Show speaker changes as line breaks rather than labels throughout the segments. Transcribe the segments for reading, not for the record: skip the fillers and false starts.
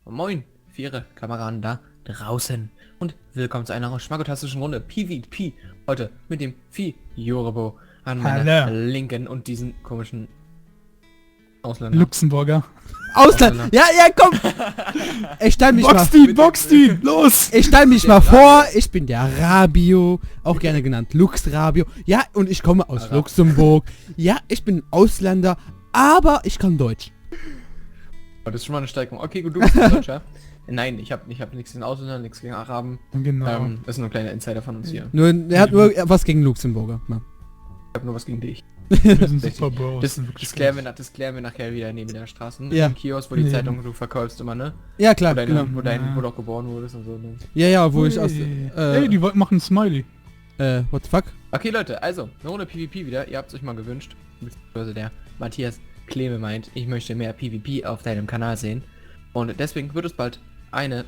Moin, für Ihre Kameraden da draußen und willkommen zu einer schmackotastischen Runde PvP. Heute mit dem Vieh Yorebo an meiner Linken und diesen komischen Ausländer.
Luxemburger.
Ausländer. Ja, komm. Ich stell mich
Box die, los.
Ich stell mich mal vor, ich bin der Rabio, auch gerne genannt Lux Rabio. Ja, und ich komme aus Luxemburg. Ja, ich bin Ausländer, aber ich kann Deutsch.
Das ist schon mal eine Steigerung. Okay, gut, du bist ein Deutscher. Nein, ich hab nichts gegen Ausländer, nichts gegen Araben.
Genau.
Das ist nur ein kleiner Insider von uns hier.
Er hat nur was gegen Luxemburger. Ja.
Ich hab nur was gegen dich.
Wir sind super Bros.
Das klären wir nachher wieder neben der Straße.
Ja.
Im Kiosk, wo die Zeitung du verkaufst immer, ne?
Ja, klar,
Wo
genau.
du auch geboren wurdest und so, ne?
Ja, wo ich aus...
Ey, die wollten machen ein Smiley.
What the fuck?
Okay, Leute, also, eine Runde PvP wieder. Ihr habt es euch mal gewünscht. Beziehungsweise der Matthias Kleme meint, ich möchte mehr PvP auf deinem Kanal sehen. Und deswegen wird es bald ein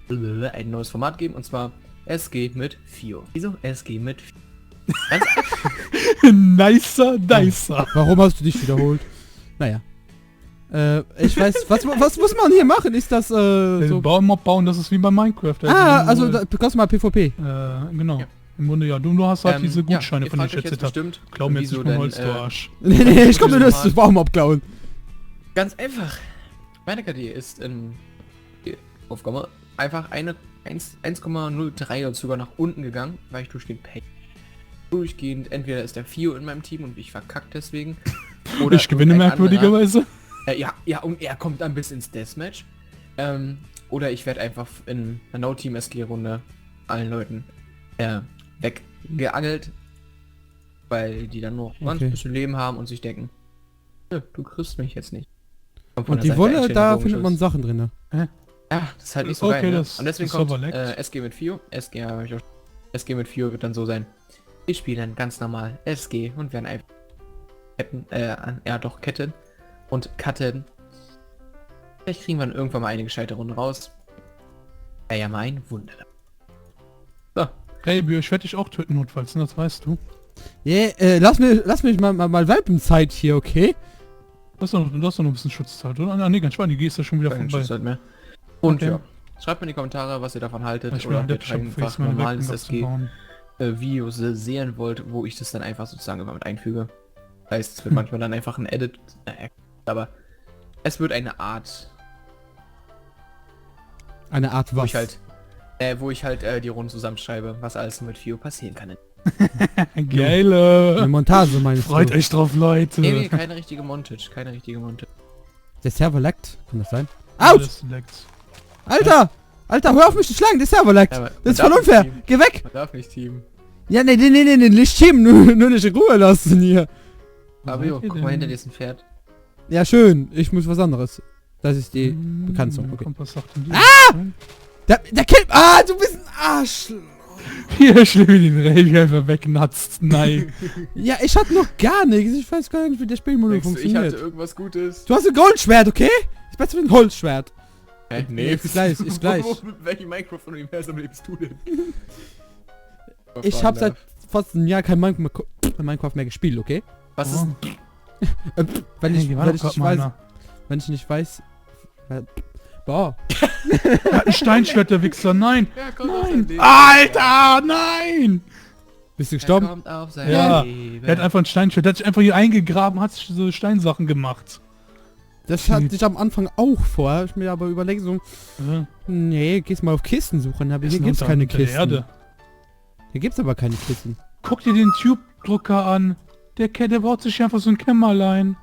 neues Format geben, und zwar SG mit Fio. Wieso SG mit Fio? Ganz
Nicer.
Warum hast du dich wiederholt? Naja. Ich weiß, was muss man hier machen? Ist das so...
Baumob bauen, das ist wie bei Minecraft.
Also da bekommst du mal PvP.
Genau. Im Grunde ja. Du hast halt diese Gutscheine, von denen ich erzählt habe. Glaub mir jetzt nicht mein Holz, du Arsch.
Nee, ich komme nur das Baummob klauen.
Ganz einfach. Meine KD ist in Aufgabe einfach 1,03 oder sogar nach unten gegangen, weil ich durchgehend entweder ist der Fio in meinem Team und ich verkackt deswegen.
Oder ich gewinne merkwürdigerweise.
Ja, und er kommt dann bis ins Deathmatch. Oder ich werde einfach in einer No-Team-SG-Runde allen Leuten weggeangelt, weil die dann noch ganz bisschen Leben haben und sich denken, du kriegst mich jetzt nicht.
Und die Wolle, da findet man Sachen drin.
Ja, das ist halt nicht so geil. Ne? Und deswegen kommt SG mit Fio. SG mit Fio wird dann so sein. Wir spielen ganz normal SG und werden einfach Ketten und Cutten. Vielleicht kriegen wir dann irgendwann mal eine gescheite Runde raus. Wäre ja mein Wunder. So.
Hey, ich werde dich auch töten notfalls, das weißt du.
Lass mich mal Welpenzeit hier, okay?
Du hast doch noch ein bisschen Schutzzeit, oder? Ah, nee, ganz spannend, die gehst ja schon wieder vorbei.
Und ja, schreibt mir in die Kommentare, was ihr davon haltet, oder ob ihr einfach normales SG-Videos sehen wollt, wo ich das dann einfach sozusagen immer mit einfüge. Das heißt, es wird manchmal dann einfach ein Edit, aber es wird eine Art...
Eine Art was?
Wo ich halt die Runden zusammenschreibe, was alles mit Fio passieren kann.
Geile!
Eine Montage meinst du?
Freut euch drauf, Leute!
Nee, keine richtige Montage,
Der Server laggt, kann das sein? Autsch! Alter, hör auf mich zu schlagen, der Server laggt!
Ja,
das ist voll unfair! Geh weg!
Man darf nicht teamen.
Ja, nee, nicht teamen, nur nicht in Ruhe lassen hier!
Fabio, guck mal, hinter dir ist ein Pferd.
Ja, schön, ich muss was anderes. Das ist die Bekanntung, okay. Der Kill... du bist ein Arsch!
Hier, schlimm den Ray einfach wegnatzt, nein.
Ja, ich hatte noch gar nichts. Ich weiß gar nicht, wie der Spielmodus funktioniert.
Ich hatte irgendwas Gutes.
Du hast ein Goldschwert, okay? Ist besser wie ein Holzschwert.
Nee,
ist gleich.
Welchen Minecraft-Universum lebst du denn?
Ich habe seit fast einem Jahr kein Minecraft mehr gespielt, okay?
Was ist...
Wenn ich nicht weiß... Boah.
Er hat ein Steinschwert, der Wichser, nein!
Ja, nein!
Alter, nein!
Bist du gestorben?
Ja, er hat einfach ein Steinschwert, der hat sich einfach hier eingegraben, hat sich so Steinsachen gemacht.
Das hatte ich am Anfang auch vor, ich mir aber überlegt so, nee, gehst mal auf Kisten suchen, aber hier gibt's keine Kisten. Hier gibt's aber keine Kisten.
Guck dir den Tube-Drucker an, der baut sich einfach so ein Kämmerlein.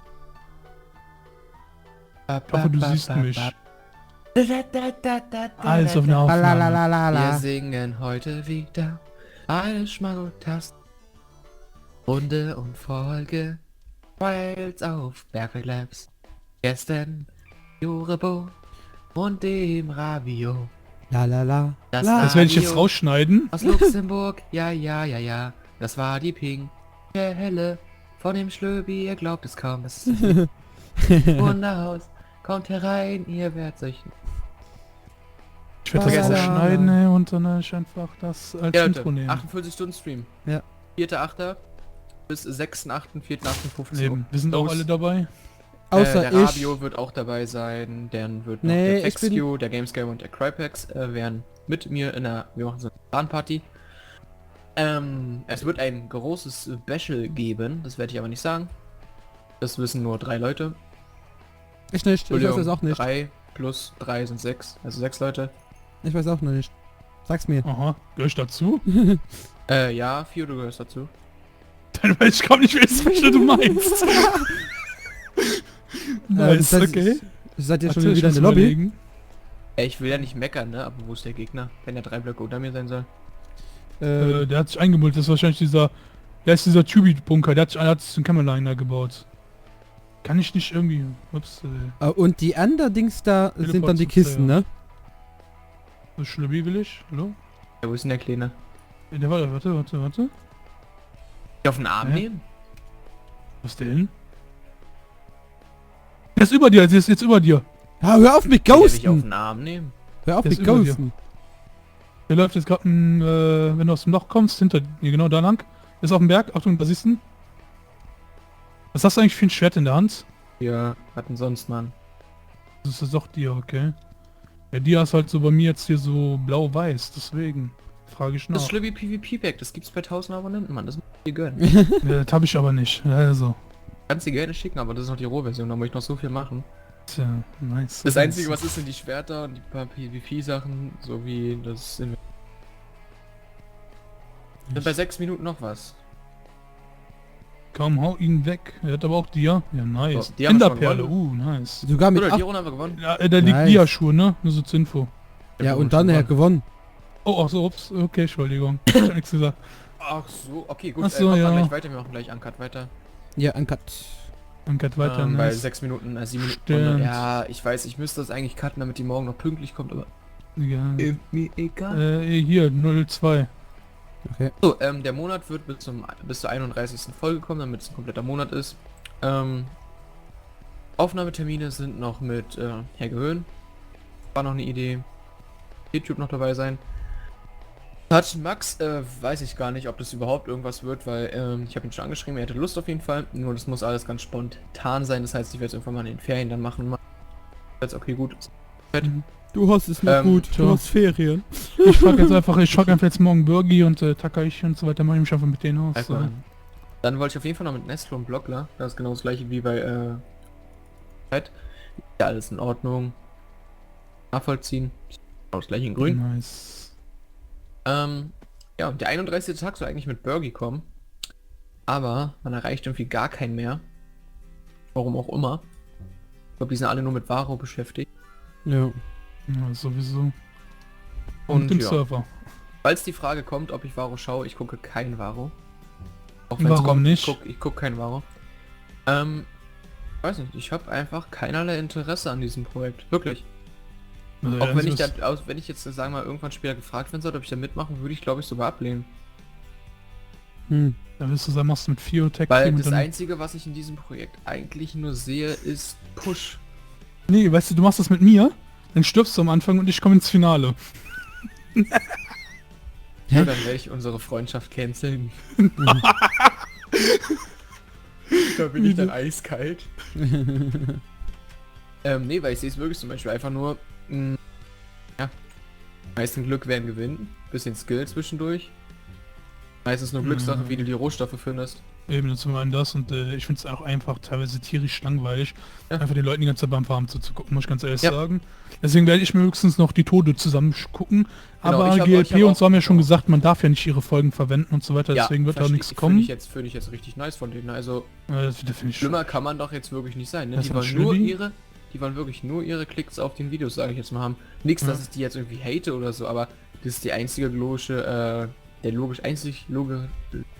Ich hoffe, du siehst mich. Alles auf eine Aufnahme.
Wir singen heute wieder alle Schmagotasten. Runde und Folge Wilds auf Bergwerk Labs. Gestern Yorebo und dem Rabio.
Das
werde ich jetzt rausschneiden.
Aus Luxemburg, ja. Das war die pinke Helle von dem Schlöbi, ihr glaubt es kaum. Das ist ein Wunderhaus. Kommt herein, ihr werdet euch...
Ich werde das rausschneiden, ey, und dann einfach das als Intro nehmen.
48 Stunden Stream.
Ja.
4.8. bis 6.8., 4.8., 15 Uhr.
Wir sind auch alle dabei.
Außer
der Rabio wird auch dabei sein, dann wird noch der FXQ, der Gamescam und der Crypex werden mit mir wir machen so eine LAN-Party. Es wird ein großes Special geben, das werde ich aber nicht sagen. Das wissen nur 3 Leute.
Ich nicht, ich weiß das auch nicht.
3 plus 3 sind 6, also 6 Leute.
Ich weiß auch noch nicht. Sag's mir.
Aha, gehör ich dazu?
Ja, 4, du gehörst dazu.
Dann weiß ich gar nicht, welches Special du meinst.
Nice, okay. Seid ihr schon wieder in der Lobby?
Überlegen.
Ich will ja nicht meckern, ne? Aber wo ist der Gegner? Wenn er 3 Blöcke unter mir sein soll.
Der hat sich eingemullt, das ist wahrscheinlich dieser Tubi-Bunker, der hat sich einen Kämmerlein gebaut. Kann ich nicht irgendwie... Ups,
und die anderen Dings da sind dann die Kisten, ne?
So Schlubbi will ich? Hallo?
Ja, wo ist denn der Kleine?
Der war... Warte.
Die auf den Arm nehmen?
Was denn? Der ist über dir, der ist jetzt über dir.
Ja, hör auf mit
Dich auf
Ghosten!
den Arm nehmen?
Hör auf
Der
mit
ist über dir.
Ghosten!
Der läuft jetzt gerade, wenn du aus dem Loch kommst, hinter dir, genau da lang. Ist auf dem Berg, Achtung, da siehst du. Was hast du eigentlich für ein Schwert in der Hand?
Ja, was denn sonst, Mann?
Das ist doch dir, okay. Ja, dir ist halt so bei mir jetzt hier so blau-weiß, deswegen frage ich nach.
Das ist Schlübbi PvP-Pack, das gibt's bei 1000 Abonnenten, Mann, das muss ich dir gönnen.
Ja, das habe ich aber nicht, also.
Kannst dir gerne schicken, aber das ist noch die Rohversion, da muss ich noch so viel machen.
Tja, nice.
Das Einzige, was ist, sind die Schwerter und die paar PvP-Sachen, sowie das sind bei 6 Minuten noch was.
Komm, hau ihn weg. Er hat aber auch Dia. Ja, nice.
So, die haben
Enderperle, nice.
Sogar mit
Oder die Runde haben wir gewonnen.
Ja, da liegt
Nice.
Dia-Schuhe, ne? Nur so zur Info.
Ja, und dann er hat gewonnen.
Oh, ach so, ups. Okay, Entschuldigung. Ich hab nichts gesagt.
Ach so, okay, gut.
Ach so,
machen wir
ja.
gleich weiter, wir machen gleich Uncut weiter.
Ja, Uncut.
Und geht weiter,
Bei
nice.
6 Minuten, 7 Minuten.
Stimmt.
Ja, ich weiß, ich müsste das eigentlich cutten, damit die morgen noch pünktlich kommt, aber
Ja.
mir egal.
Hier, 02.
Okay.
So, der Monat wird bis zur 31. Folge kommen, damit es ein kompletter Monat ist. Aufnahmetermine sind noch mit Herr Gehöhn. War noch eine Idee. YouTube noch dabei sein. Hat Max, weiß ich gar nicht, ob das überhaupt irgendwas wird, weil ich habe ihn schon angeschrieben, er hätte Lust auf jeden Fall. Nur das muss alles ganz spontan sein, das heißt, ich werde es irgendwann mal in den Ferien dann machen. Jetzt okay, gut.
Du hast es nicht gut, du
ja.
hast Ferien.
Ich frage einfach jetzt morgen Burgi und Takashi und so weiter, mache ich mich einfach mit denen aus. So.
Dann wollte ich auf jeden Fall noch mit Nestle und Blockler, das ist genau das gleiche wie bei ja, alles in Ordnung. Nachvollziehen. Genau das gleiche in grün.
Nice.
Ja, und der 31. Tag soll eigentlich mit Burgi kommen. Aber man erreicht irgendwie gar keinen mehr. Warum auch immer. Ich glaube, die sind alle nur mit Varo beschäftigt.
Ja.
Ja, sowieso.
Und
dem
ja.
Server.
Falls die Frage kommt, ob ich Varo schaue, ich gucke kein Varo. Auch
Warum
kommt,
nicht?
Ich gucke kein Varo. Weiß nicht, ich habe einfach keinerlei Interesse an diesem Projekt. Wirklich.
Also,
Auch wenn ich da, wenn ich jetzt sagen wir mal irgendwann später gefragt werden sollte, ob ich da mitmachen, würde ich glaube ich sogar ablehnen.
Hm.
Da wirst du sagen, machst du mit Fiotech.
Weil das Einzige, was ich in diesem Projekt eigentlich nur sehe, ist Push.
Nee, weißt du, du machst das mit mir, dann stirbst du am Anfang und ich komme ins Finale.
Ja, dann werde ich unsere Freundschaft canceln. Da bin ich dann eiskalt. Nee, weil ich sehe es wirklich zum Beispiel einfach nur, ja, meisten Glück werden gewinnen, bisschen Skill zwischendurch. Meistens nur Glückssache, wie du die Rohstoffe findest.
Eben, zum einen das und ich finde es auch einfach teilweise tierisch langweilig,
Ja.
einfach den Leuten die ganze Zeit beim Farmen zuzugucken, muss ich ganz ehrlich sagen. Deswegen werde ich mir höchstens noch die Tode zusammen gucken,
Genau,
aber
ich hab
GLP und so haben ja schon
genau.
gesagt, man darf ja nicht ihre Folgen verwenden und so weiter, deswegen wird da nichts kommen.
Finde ich jetzt richtig nice von denen, also
Das finde ich
schlimmer kann man doch jetzt wirklich nicht sein, ne?
Das
Die
ist
wollen
Schlübbi.
die wollen wirklich nur ihre Klicks auf den Videos, sage ich jetzt mal, haben. Nichts,
Ja.
dass ich die jetzt irgendwie hate oder so, aber das ist die einzige logische,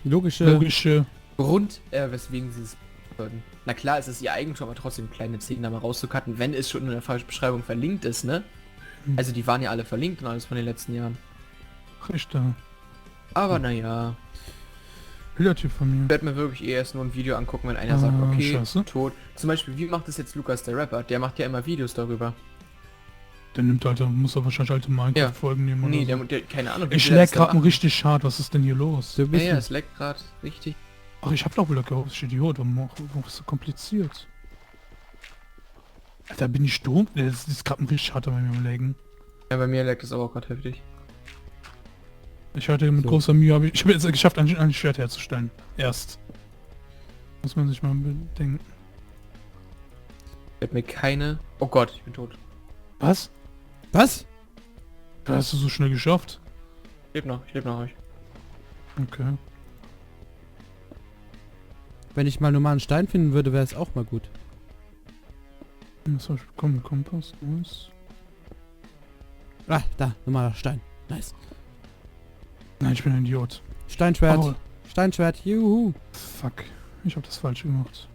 Logische.
Grund, weswegen sie es würden. Na klar, es ist ihr Eigentum, aber trotzdem kleine Szenen da mal rauszucutten, wenn es schon in der Beschreibung verlinkt ist, ne?
Hm.
Also die waren ja alle verlinkt und alles von den letzten Jahren.
Richtig.
Aber naja,
Bildertyp von mir.
ich werde mir wirklich erst nur ein Video angucken, wenn einer sagt, okay,
scheiße.
tot. Zum Beispiel, wie macht das jetzt Lukas der Rapper? Der macht ja immer Videos darüber.
Der nimmt halt, muss er wahrscheinlich alte Minecraft-Folgen nehmen
Nee,
oder so.
der keine Ahnung.
Ich
wie der
lag
das da
gerade
macht.
richtig hart, was ist denn hier los?
So ein
Ja,
bisschen.
ja, es leckt gerade richtig.
Ach, ich hab doch wieder gehofft, ich Idiot, warum ist so kompliziert? Da bin ich dumm. Das ist gerade ein richtig harter bei mir am Legen.
Ja, bei mir leckt es aber auch gerade heftig.
Ich hatte mit großer Mühe, ich habe jetzt geschafft, ein Schwert herzustellen. Erst. Muss man sich mal bedenken.
Ich hab mir keine... Oh Gott, ich bin tot.
Was?
Was?
Das hast du so schnell geschafft?
Ich lebe noch euch.
Okay.
Wenn ich mal normalen Stein finden würde, wäre es auch mal gut.
Was habe ich bekommen? Kompass? Nice.
Ah, da, normaler Stein. Nice.
Nein, ich bin ein Idiot.
Steinschwert.
Oh,
Steinschwert, juhu.
fuck. Ich habe das falsch gemacht.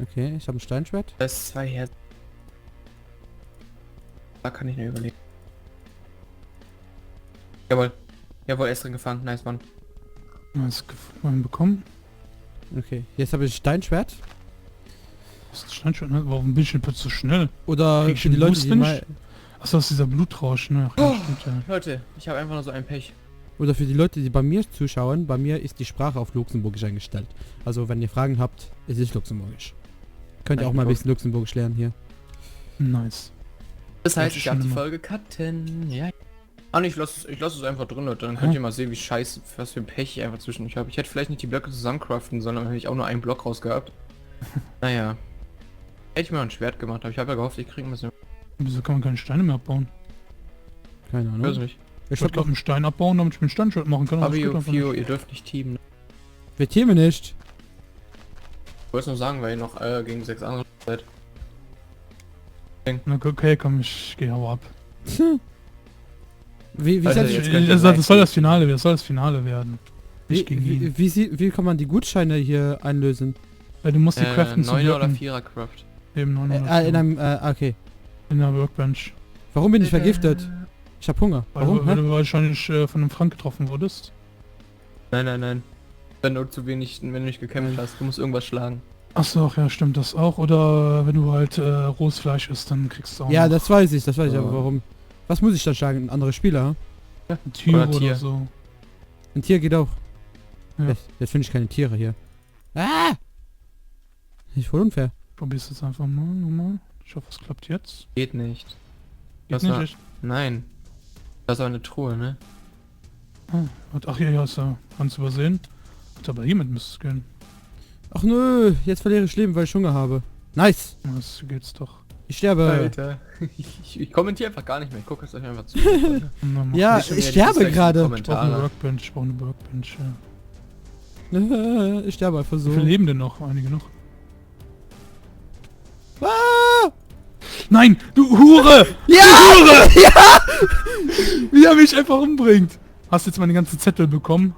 Okay, ich habe ein Steinschwert.
Da ist 2 Herzen. Da kann ich nur überlegen. Jawohl. Jawohl, er ist drin gefangen. Nice, Mann.
Was bekommen?
Okay, jetzt habe ich Steinschwert.
Was ist das Steinschwert? Warum bin ich denn plötzlich so schnell?
Oder
Krieg ich
für die
einen
Leute,
Boost,
die
wenn
mal,
Achso, das ist dieser Blutrausch, ne? Ach, ja, stimmt, ja.
Leute, ich habe einfach nur so ein Pech.
oder für die Leute, die bei mir zuschauen, bei mir ist die Sprache auf Luxemburgisch eingestellt. Also wenn ihr Fragen habt, es ist Luxemburgisch. Könnt ihr auch mal ein bisschen Luxemburgisch lernen hier.
Nice.
Das heißt, ich darf die
Schön.
Folge cutten. Ja. Ah, nee, ich lasse es einfach drin, Leute. Dann könnt ihr mal sehen, wie scheiße, was für ein Pech ich einfach zwischen euch habe. Ich hätte vielleicht nicht die Blöcke zusammencraften, sondern hätte ich auch nur einen Block rausgehabt. Naja. Hätte ich mir ein Schwert gemacht, aber ich habe ja gehofft, ich kriege ein bisschen...
Wieso kann man keine Steine mehr abbauen?
Keine
Ich weiß
Ahnung.
nicht.
Ich wollte gerade einen Stein abbauen, damit ich mir ein Steinschwert machen kann. aber das geht
Fabio,
einfach
Fio,
nicht.
ihr dürft nicht teamen.
Wir teamen nicht.
Ich wollte es nur sagen, weil ihr noch gegen 6 andere seid.
Na, okay, komm, ich gehe hau ab.
Wie,
Alter,
seid
jetzt
ihr-
könnt ihr
Das
gleich
soll das Finale werden, das soll das Finale werden.
wie,
Nicht gegen ihn.
wie kann man die Gutscheine hier einlösen?
Weil du musst die craften zum
9 oder
Wirken.
4er Craft.
Eben 9 oder
In
4.
einem, okay.
In der Workbench.
Warum bin ich vergiftet? Ich hab Hunger. Warum?
Weil
Hä?
du wahrscheinlich von einem Frank getroffen wurdest.
Nein. Wenn du zu wenig, wenn du nicht gekämpft hast, du musst irgendwas schlagen.
Achso, ach ja, stimmt das auch. Oder wenn du halt rohes Fleisch isst, dann kriegst du auch
Ja,
noch
das weiß ich, aber
Oh.
warum? Was muss ich dann schlagen? Ein anderer Spieler?
ein Tier
oder
oder,
Tier.
so.
Ein Tier geht auch.
Ja.
Jetzt finde ich keine Tiere hier. Ah! Ist voll unfair.
Probier's jetzt einfach mal nochmal. Ich hoffe, es klappt jetzt.
Geht nicht.
Geht
Das
nicht
war-
echt.
Nein. Das ist aber eine Truhe, ne?
Ach ja, ist ja ganz übersehen. Aber hiermit müsste es gehen.
Ach nö, jetzt verliere ich Leben, weil ich Hunger habe. Nice!
Das geht's doch.
Ich sterbe.
Alter. Ich kommentiere einfach gar nicht mehr. Ich gucke es euch einfach zu.
Und dann mach
Ja,
Nicht schon
ich
wieder
sterbe
diese
gerade.
ich brauche eine
Kommentare.
Workbench, ich brauche eine Workbench, ja.
Ich sterbe einfach
Wie
so.
viele leben denn noch? Einige noch.
Ah!
Nein, du Hure!
Ja!
Hure! Ja! Wie er mich einfach umbringt. Hast du jetzt meine ganzen Zettel bekommen?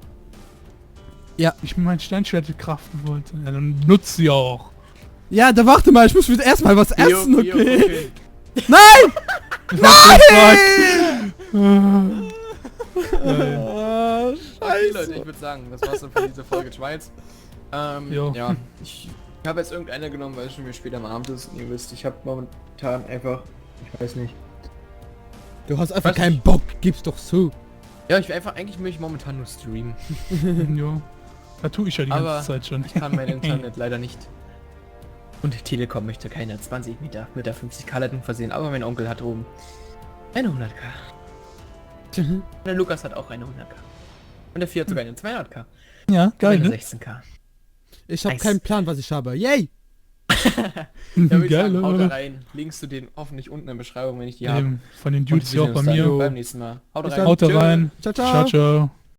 Ja.
Ich mir mein Steinschwert craften wollte. Ja, dann nutzt sie auch.
Ja, da warte mal, ich muss wieder erstmal was essen,
Bio,
okay?
okay.
Nein!
Nein!
Ah,
Okay, Leute, ich würde sagen, das war's dann für diese Folge Schweiz.
Jo.
Ja, ich habe jetzt irgendeine genommen, weil es schon wieder später am Abend ist. Und ihr wisst, ich habe momentan einfach, ich weiß nicht.
Du hast einfach
Weiß
keinen
nicht.
Bock, gib's doch zu.
Ja, ich will einfach, eigentlich möchte ich momentan nur streamen.
Jo. Da tue ich ja die
Aber
ganze Zeit schon.
Ich kann mein Internet leider nicht. Und die Telekom möchte keine 20 Meter mit der 50k Leitung versehen, aber mein Onkel hat oben eine 100k. Und der Lukas hat auch eine 100k. Und der Vier hat sogar eine 200k.
Ja, geil,
Eine
ne?
16k.
Ich habe
Nice.
keinen Plan, was ich habe. Yay!
Ja, würde ich
Geil,
sagen, haut da
oder?
rein. Links zu den hoffentlich unten in der Beschreibung, wenn ich die habe.
Von den
Und
Dudes
wir
hier auch
sehen
bei
uns dann
mir.
beim nächsten Mal. Haut
Bis
rein.
dann.
Haut da
Tschö.
rein.
Ciao,
Ciao, ciao.